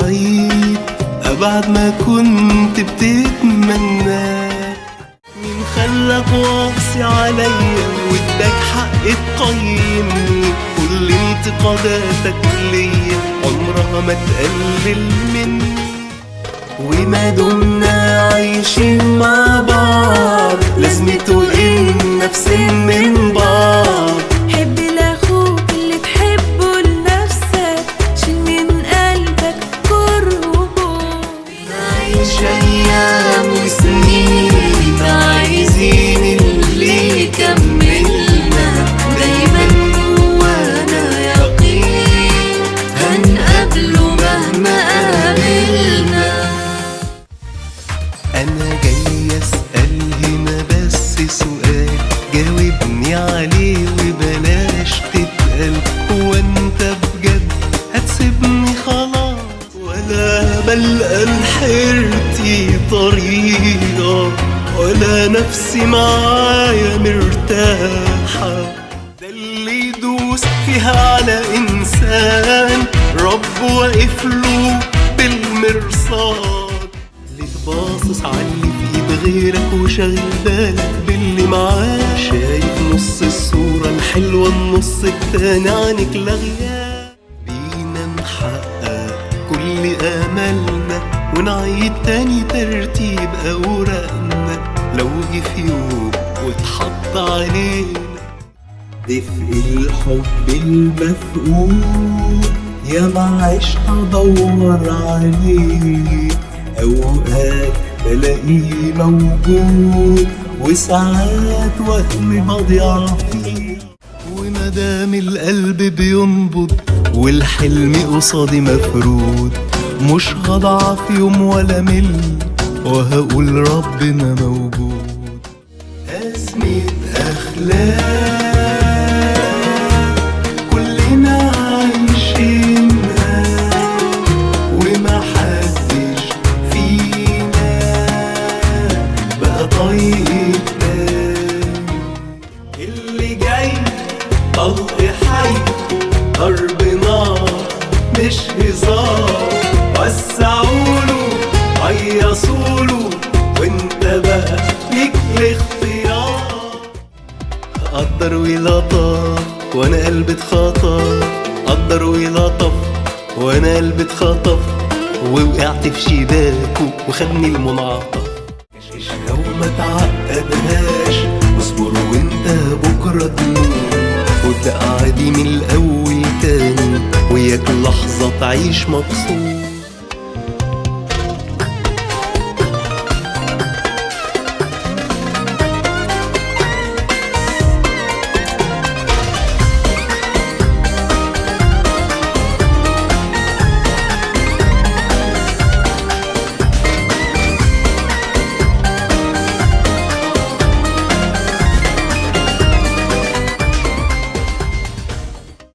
بعيد أبعد ما كنت بتتمنى. مين خلاك واقسي عليا واداك حق تقيمني؟ كل انتقاداتك ليا عمرها ما تقلل مني. وما دمنا عايشين مع بعض لازمته ايه نفسين من بعض؟ حب لاخوك اللي تحبه لنفسك، شيل من قلبك كره وبوك. نعيش ايام وسنين عايزين اللي يكملنا، دايما جوانا يقين هنقابله مهما قابلنا. أنا جاي أسأل هنا بس سؤال، جاوبني عليه وبلاش تتقل. هو أنت بجد هتسيبني خلاص، ولا بلقى لحيرتي طريقة، ولا نفسي معايا مرتاحة؟ ده اللي يدوس فيها على إنسان رب واقف له بالمرصاد. باصص عاللي في ايد غيرك وشاغل بالك باللي معاه، شايف نص الصورة الحلوة النص التاني عنك لاغياه. بينا نحقق كل املنا ونعيد تاني ترتيب اوراقنا، لو جه في يوم واتحط علينا دفء الحب المفقود. يا معيش ادور عليه، أوقات بلاقيه موجود وساعات وهم بضيع فيه. ومادام القلب بينبض والحلم قصادي مفرود، مش هضعف يوم ولا مل وهقول ربنا موجود. أزمة أخلاق كلنا عايشينها، ومحدش طيب اللي جاي طلق حي ضرب نار مش هزار. وسعوله هيصوله وانت بقى ليك الاختيار. قدر ولطف وانا قلبي اتخطف، قدر ولطف وانا قلبي اتخطف، ووقعت في شباكه وخدني المنعطف. لو ما تعقدهاش اصبر وانت بكرة تموت، وابدأ عادي من الأول تاني وياك لحظة تعيش مبسوط.